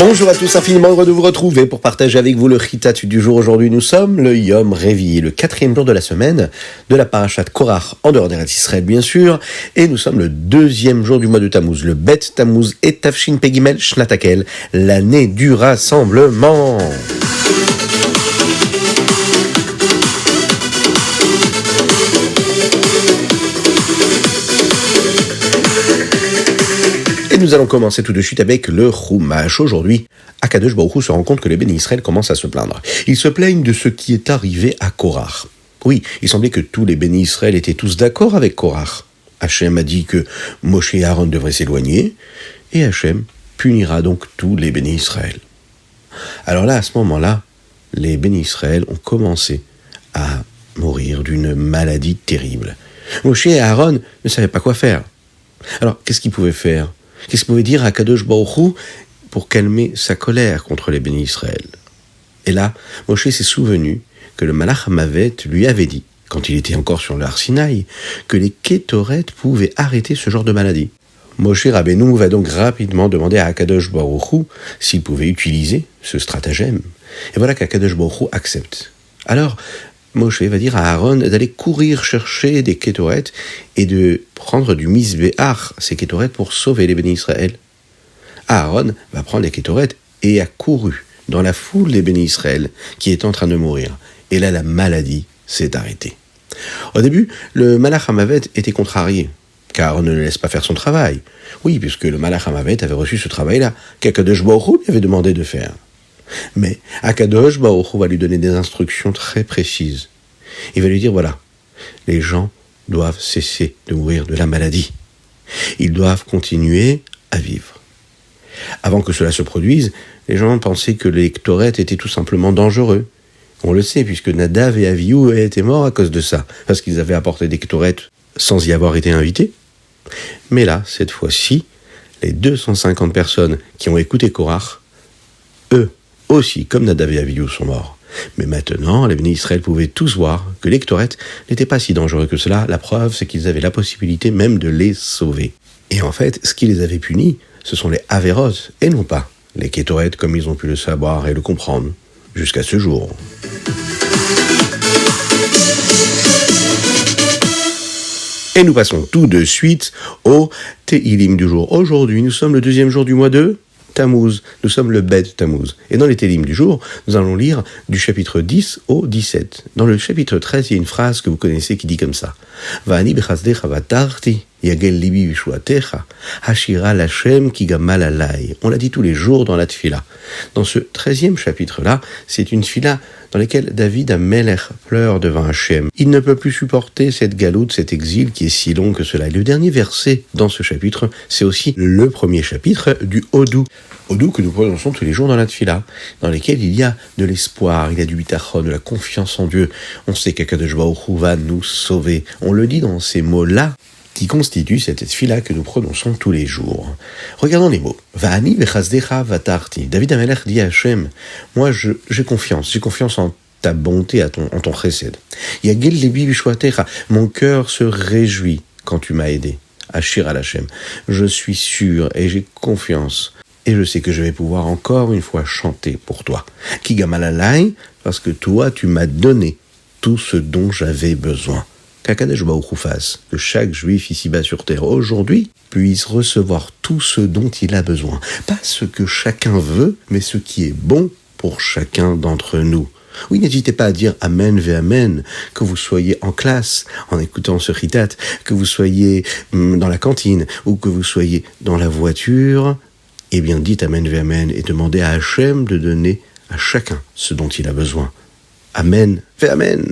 Bonjour à tous, infiniment heureux de vous retrouver pour partager avec vous le Chitat du jour. Aujourd'hui, nous sommes le Yom Revi, le 4e jour de la semaine de la Parashat Korach, en dehors d'Eretz Israël bien sûr, et nous sommes le 2e jour du mois de Tammuz, le Bet Tammuz et Tafshin Pegimel Shnatakel, l'année du rassemblement. Nous allons commencer tout de suite avec le Chumash. Aujourd'hui, Akadosh Baruch Hu se rend compte que les bénis Israël commencent à se plaindre. Ils se plaignent de ce qui est arrivé à Korach. Oui, il semblait que tous les bénis Israël étaient tous d'accord avec Korach. Hachem a dit que Moshe et Aaron devraient s'éloigner, et Hachem punira donc tous les bénis Israël. Alors là, à ce moment-là, les bénis Israël ont commencé à mourir d'une maladie terrible. Moshe et Aaron ne savaient pas quoi faire. Alors, qu'est-ce qu'ils pouvaient faire ? Qu'est-ce qu'il pouvait dire à Kadosh Baruch Hu pour calmer sa colère contre les bénis Israël ? Et là, Moshe s'est souvenu que le Malach Hamavet lui avait dit, quand il était encore sur l'Ar Sinaï, que les Kétoret pouvaient arrêter ce genre de maladie. Moshe Rabbeinu va donc rapidement demander à Kadosh Baruch Hu s'il pouvait utiliser ce stratagème. Et voilà qu'Akadosh Baruch Hu accepte. Alors, Moshe va dire à Aaron d'aller courir chercher des kétoret et de prendre du misbéach, ces kétoret, pour sauver les bénis Israël. Aaron va prendre les kétoret et a couru dans la foule des bénis Israël qui est en train de mourir. Et là, la maladie s'est arrêtée. Au début, le Malach Hamavet était contrarié, car Aaron ne le laisse pas faire son travail. Oui, puisque le Malach Hamavet avait reçu ce travail-là, qu'Akadosh Baruch Hu lui avait demandé de faire. Mais Akadosh Baruch Hu va lui donner des instructions très précises. Il va lui dire, voilà, les gens doivent cesser de mourir de la maladie. Ils doivent continuer à vivre. Avant que cela se produise, les gens pensaient que les Ktoret étaient tout simplement dangereux. On le sait, puisque Nadav et Avihu étaient morts à cause de ça, parce qu'ils avaient apporté des Ktoret sans y avoir été invités. Mais là, cette fois-ci, les 250 personnes qui ont écouté Korach, eux aussi, comme Nadav et Avihu, sont morts. Mais maintenant, les bénis Israël pouvaient tous voir que les Ktoret n'étaient pas si dangereux que cela. La preuve, c'est qu'ils avaient la possibilité même de les sauver. Et en fait, ce qui les avait punis, ce sont les Averot, et non pas les Kétoret, comme ils ont pu le savoir et le comprendre, jusqu'à ce jour. Et nous passons tout de suite au Tehilim du jour. Aujourd'hui, nous sommes le 2e jour du mois de Tammuz, nous sommes le Bet Tammuz. Et dans les Télim du jour, nous allons lire du chapitre 10 au 17. Dans le chapitre 13, il y a une phrase que vous connaissez qui dit comme ça. Va'ani bechasdecha vatarti, yagel libi vishuatecha, hashira lachem ki gamal alay. On l'a dit tous les jours dans la tfila. Dans ce 13e chapitre-là, c'est une tfila dans laquelle David Amelech pleure devant Hachem. Il ne peut plus supporter cette galoute, cet exil qui est si long que cela. Et le dernier verset dans ce chapitre, c'est aussi le premier chapitre du Hodou. Hodou que nous prononçons tous les jours dans la tfila, dans lequel il y a de l'espoir, il y a du bitachon, de la confiance en Dieu. On sait qu'Akadosh Baruch Hu va nous sauver. On le dit dans ces mots-là, qui constitue cette tfila que nous prononçons tous les jours. Regardons les mots. Va'ani vechasdecha vatarti. David Amelech dit à Hachem, moi j'ai confiance en ta bonté, en ton chesed. Yagel libi vishuatecha. Mon cœur se réjouit quand tu m'as aidé. Ashir al Hachem. Je suis sûr et j'ai confiance. Et je sais que je vais pouvoir encore une fois chanter pour toi. Ki gamal alay, parce que toi tu m'as donné tout ce dont j'avais besoin. Qu'Akadosh Baruch Hu fasse que chaque juif ici-bas sur terre aujourd'hui puisse recevoir tout ce dont il a besoin. Pas ce que chacun veut, mais ce qui est bon pour chacun d'entre nous. Oui, n'hésitez pas à dire Amen ve Amen, que vous soyez en classe, en écoutant ce chitat, que vous soyez dans la cantine, ou que vous soyez dans la voiture. Eh bien, dites Amen ve Amen et demandez à Hachem de donner à chacun ce dont il a besoin. Amen ve Amen.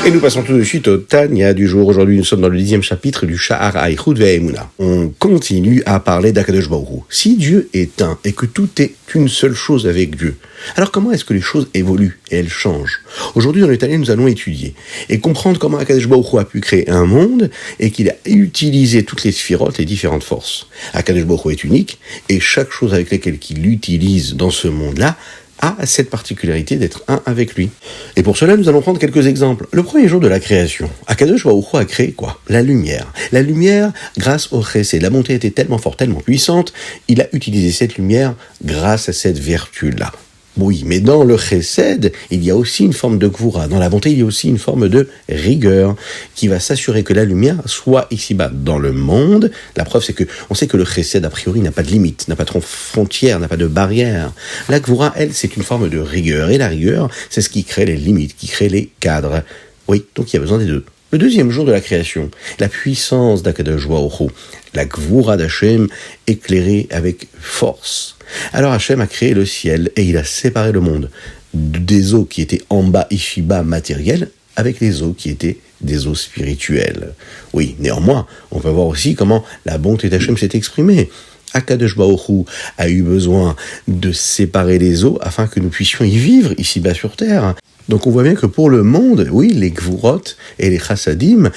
Et nous passons tout de suite au Tanya du jour. Aujourd'hui, nous sommes dans le 10e chapitre du Sha'ar Ha'ichud Ve'emuna. On continue à parler d'Akadosh Baruch Hu. Si Dieu est un et que tout est une seule chose avec Dieu, alors comment est-ce que les choses évoluent et elles changent? Aujourd'hui, dans le Tanya, nous allons étudier et comprendre comment Akadosh Baruch Hu a pu créer un monde et qu'il a utilisé toutes les sphirotes, les différentes forces. Akadosh Baruch Hu est unique et chaque chose avec laquelle il utilise dans ce monde-là a cette particularité d'être un avec lui. Et pour cela, nous allons prendre quelques exemples. Le premier jour de la création, Akadosh Baruch Hu a créé quoi? La lumière. La lumière, grâce au chesed, la bonté était tellement forte, tellement puissante, il a utilisé cette lumière grâce à cette vertu-là. Oui, mais dans le chesed, il y a aussi une forme de gvura. Dans la bonté, il y a aussi une forme de rigueur qui va s'assurer que la lumière soit ici-bas dans le monde. La preuve, c'est que on sait que le chesed, a priori, n'a pas de limite, n'a pas de frontière, n'a pas de barrière. La gvura, elle, c'est une forme de rigueur. Et la rigueur, c'est ce qui crée les limites, qui crée les cadres. Oui, donc il y a besoin des deux. Le deuxième jour de la création, la puissance d'Akadosh Baruch Hu, la gvura d'Hachem éclairée avec force. Alors Hachem a créé le ciel et il a séparé le monde des eaux qui étaient en bas, ici-bas, matérielles, avec les eaux qui étaient des eaux spirituelles. Oui, néanmoins, on peut voir aussi comment la bonté d'Hachem s'est exprimée. Akadosh Baruch Hu a eu besoin de séparer les eaux afin que nous puissions y vivre ici-bas sur terre. Donc on voit bien que pour le monde, oui, les gvurot et les chassadim,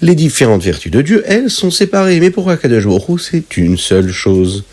les différentes vertus de Dieu, elles sont séparées. Mais pour Akadosh Baruch Hu, c'est une seule chose.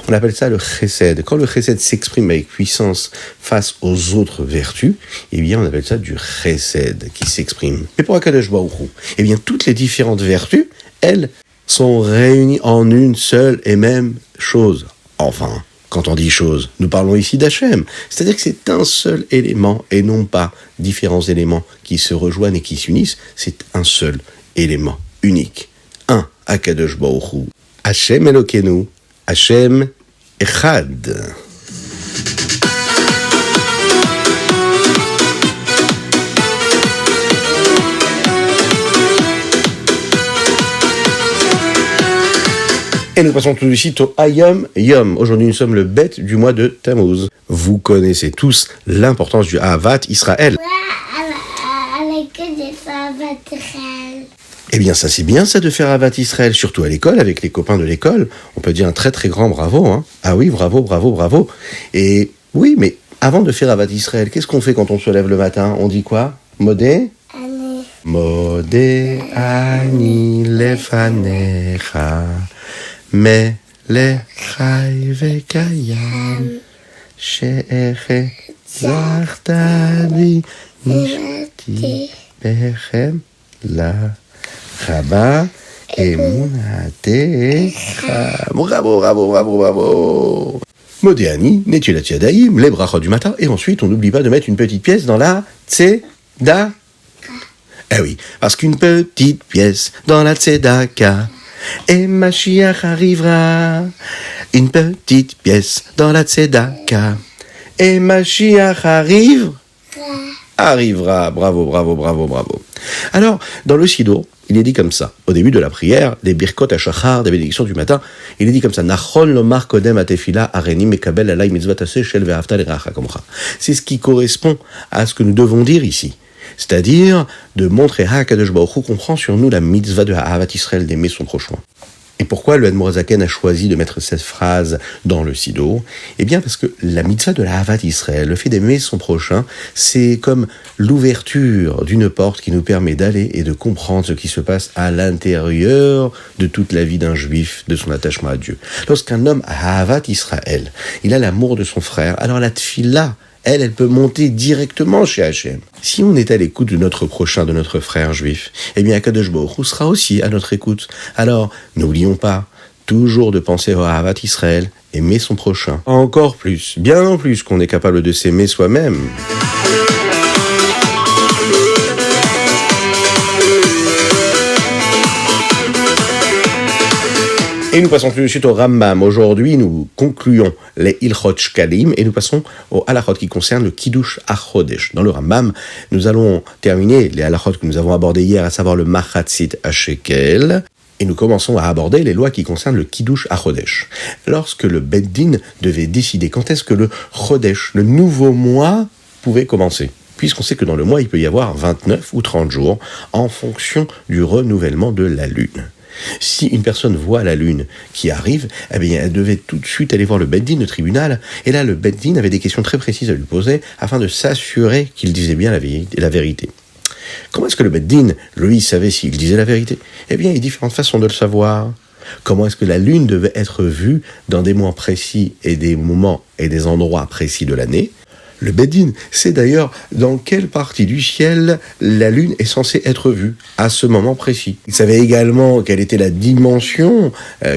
On appelle ça le chesed. Quand le chesed s'exprime avec puissance face aux autres vertus, eh bien on appelle ça du chesed qui s'exprime. Mais pour Akadosh Baruch Hu, eh bien toutes les différentes vertus, elles sont réunies en une seule et même chose. Enfin, quand on dit chose, nous parlons ici d'Hachem. C'est-à-dire que c'est un seul élément et non pas différents éléments qui se rejoignent et qui s'unissent. C'est un seul élément unique. Un, Akadosh Baruch Hu. Hachem Elokeinu, Hachem Echad. Et nous passons tout de suite au Hayom Yom. Aujourd'hui, nous sommes le bête du mois de Tammuz. Vous connaissez tous l'importance du Ahavat Israël. Eh bien, ça c'est bien ça de faire Ahavat Israël, surtout à l'école, avec les copains de l'école. On peut dire un très très grand bravo. Hein. Ah oui, bravo, bravo, bravo. Et oui, mais avant de faire Ahavat Israël, qu'est-ce qu'on fait quand on se lève le matin? On dit quoi? Modé? Modé ani lefanecha. Mais les chai kayam she'echet zartabi nishti bechem la chaba emunatecha. Bravo, bravo, bravo, bravo. Modéani, Netilat Yadayim, les brachot du matin, et ensuite on n'oublie pas de mettre une petite pièce dans la tzedaka. Eh oui, parce qu'une petite pièce dans la tzedaka, et Mashiach arrivera, une petite pièce dans la tzedaka. Et Mashiach arrivera. Bravo, bravo, bravo, bravo. Alors, dans le Sidour, il est dit comme ça. Au début de la prière, des birkot hashachar, des bénédictions du matin, il est dit comme ça. Nachon lomar kodem atefila areni mekabel alay mitzvat aseh shel ve'ahavta l'iracha kamocha. C'est ce qui correspond à ce que nous devons dire ici. C'est-à-dire de montrer à Akadosh Baruch Hu qu'on prend sur nous la mitzvah de Ahavat Israël, d'aimer son prochain. Et pourquoi le Admor Zaken a choisi de mettre cette phrase dans le Sidour? Eh bien parce que la mitzvah de la Ahavat Israël, le fait d'aimer son prochain, c'est comme l'ouverture d'une porte qui nous permet d'aller et de comprendre ce qui se passe à l'intérieur de toute la vie d'un juif, de son attachement à Dieu. Lorsqu'un homme a Ahavat Israël, il a l'amour de son frère, alors la tfila, elle peut monter directement chez Hachem. Si on est à l'écoute de notre prochain, de notre frère juif, eh bien Akadosh Baruch Hu sera aussi à notre écoute. Alors, n'oublions pas toujours de penser à Ahavat Israël, aimer son prochain. Encore plus, bien plus qu'on est capable de s'aimer soi-même. Et nous passons tout de suite au Rambam. Aujourd'hui, nous concluons les Ilchot Shkalim et nous passons au halachot qui concerne le Kiddush HaChodesh. Dans le Rambam, nous allons terminer les halachot que nous avons abordés hier, à savoir le Machatzit HaShekel. Et nous commençons à aborder les lois qui concernent le Kiddush HaChodesh. Lorsque le Beit Din devait décider quand est-ce que le Chodesh, le nouveau mois, pouvait commencer. puisqu'on sait que dans le mois, il peut y avoir 29 ou 30 jours, en fonction du renouvellement de la lune. Si une personne voit la lune qui arrive, eh bien, elle devait tout de suite aller voir le Beth Din, le tribunal, et là, le Beth Din avait des questions très précises à lui poser, afin de s'assurer qu'il disait bien la vérité. Comment est-ce que le Beth Din, lui, savait s'il disait la vérité ? Eh bien, il y a différentes façons de le savoir. Comment est-ce que la lune devait être vue dans des mois précis et des moments et des endroits précis de l'année ? Le Beth Din sait d'ailleurs dans quelle partie du ciel la lune est censée être vue à ce moment précis. Il savait également quelle était la dimension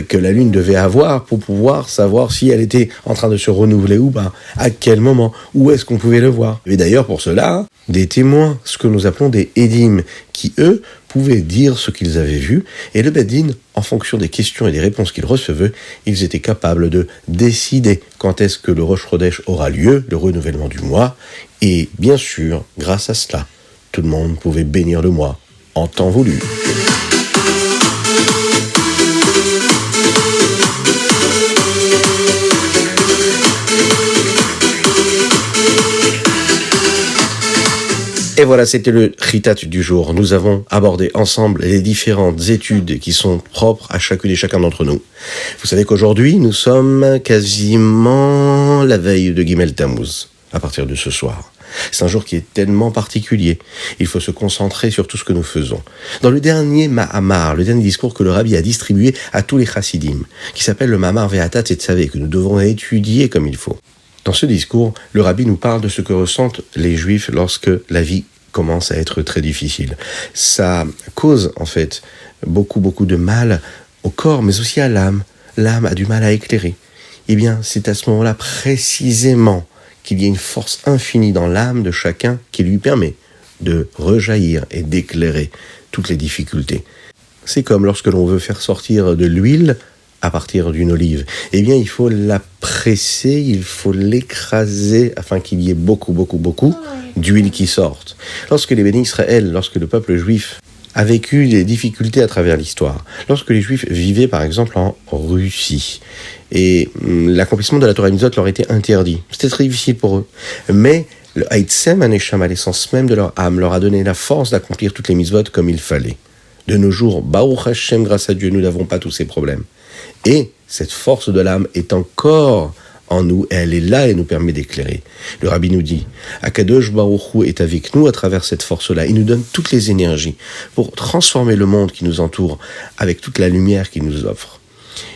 que la lune devait avoir pour pouvoir savoir si elle était en train de se renouveler ou pas, à quel moment, où est-ce qu'on pouvait le voir. Et d'ailleurs pour cela, des témoins, ce que nous appelons des édim, qui eux pouvaient dire ce qu'ils avaient vu, et le Beth Din, en fonction des questions et des réponses qu'ils recevaient, ils étaient capables de décider quand est-ce que le Rosh Chodesh aura lieu, le renouvellement du mois, et bien sûr, grâce à cela, tout le monde pouvait bénir le mois en temps voulu. Et voilà, c'était le Chitat du jour. Nous avons abordé ensemble les différentes études qui sont propres à chacune et chacun d'entre nous. Vous savez qu'aujourd'hui, nous sommes quasiment la veille de Gimel Tammuz, à partir de ce soir. C'est un jour qui est tellement particulier. Il faut se concentrer sur tout ce que nous faisons. Dans le dernier Mahamar, le dernier discours que le Rabbi a distribué à tous les chassidim, qui s'appelle le Mahamar Ve'ata Tetzavé, que nous devons étudier comme il faut. Dans ce discours, le Rabbi nous parle de ce que ressentent les Juifs lorsque la vie commence à être très difficile. Ça cause en fait beaucoup de mal au corps, mais aussi à l'âme. L'âme a du mal à éclairer. Eh bien, c'est à ce moment-là précisément qu'il y a une force infinie dans l'âme de chacun qui lui permet de rejaillir et d'éclairer toutes les difficultés. C'est comme lorsque l'on veut faire sortir de l'huile à partir d'une olive. Eh bien, il faut la presser, il faut l'écraser afin qu'il y ait beaucoup d'huile qui sorte. Lorsque les bénis Israël, lorsque le peuple juif a vécu des difficultés à travers l'histoire, lorsque les Juifs vivaient par exemple en Russie, et l'accomplissement de la Torah Mitzvot leur était interdit, c'était très difficile pour eux, mais le Haïtsem Aneshama, l'essence même de leur âme, leur a donné la force d'accomplir toutes les mitzvot comme il fallait. De nos jours, Baruch Hashem, grâce à Dieu, nous n'avons pas tous ces problèmes. Et cette force de l'âme est encore en nous, et elle est là et nous permet d'éclairer. Le Rabbi nous dit, Akadosh Baruch Hu est avec nous à travers cette force-là. Il nous donne toutes les énergies pour transformer le monde qui nous entoure avec toute la lumière qu'il nous offre.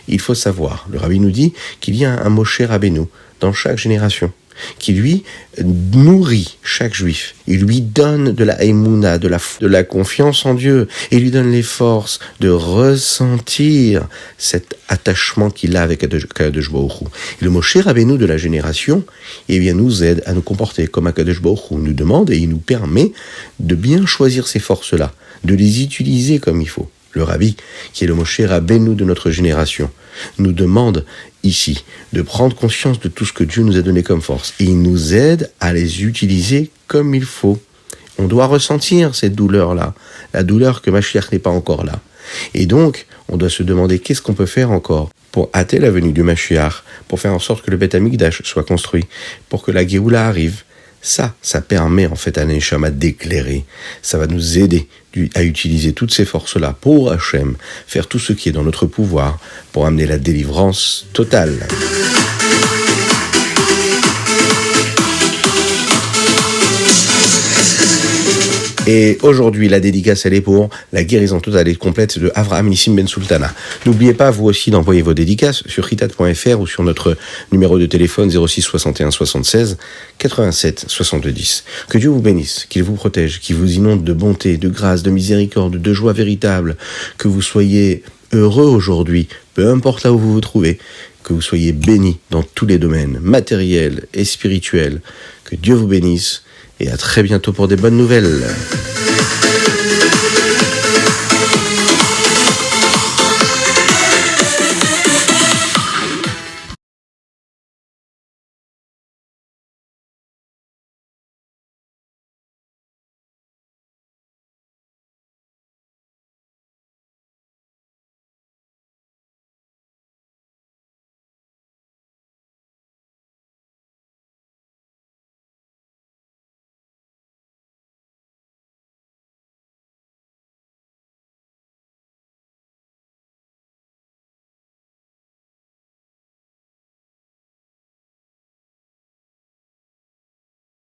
Il faut savoir, le Rabbi nous dit qu'il y a un Moshe Rabbeinu dans chaque génération qui lui nourrit chaque juif. Il lui donne de la Emouna, de la confiance en Dieu. Et il lui donne les forces de ressentir cet attachement qu'il a avec Akadosh Baruch Hu. Et le Moshe Rabbeinu de la génération, eh bien, nous aide à nous comporter comme Akadosh Baruch Hu nous demande, et il nous permet de bien choisir ces forces-là, de les utiliser comme il faut. Le Rabbi, qui est le Moshe Rabbeinu de notre génération, nous demande ici de prendre conscience de tout ce que Dieu nous a donné comme force. Et il nous aide à les utiliser comme il faut. On doit ressentir cette douleur-là, la douleur que Mashiach n'est pas encore là. Et donc, on doit se demander qu'est-ce qu'on peut faire encore pour hâter la venue du Mashiach, pour faire en sorte que le Beth Amikdash soit construit, pour que la Géoula arrive. Ça permet en fait à Neshama d'éclairer. Ça va nous aider à utiliser toutes ces forces-là pour Hachem, faire tout ce qui est dans notre pouvoir pour amener la délivrance totale. Et aujourd'hui, la dédicace, elle est pour la guérison totale et complète de Avraham Nissim Ben Sultana. N'oubliez pas, vous aussi, d'envoyer vos dédicaces sur chitat.fr ou sur notre numéro de téléphone 06 61 76 87 70. Que Dieu vous bénisse, qu'il vous protège, qu'il vous inonde de bonté, de grâce, de miséricorde, de joie véritable. Que vous soyez heureux aujourd'hui, peu importe là où vous vous trouvez. Que vous soyez bénis dans tous les domaines, matériels et spirituels. Que Dieu vous bénisse. Et à très bientôt pour des bonnes nouvelles.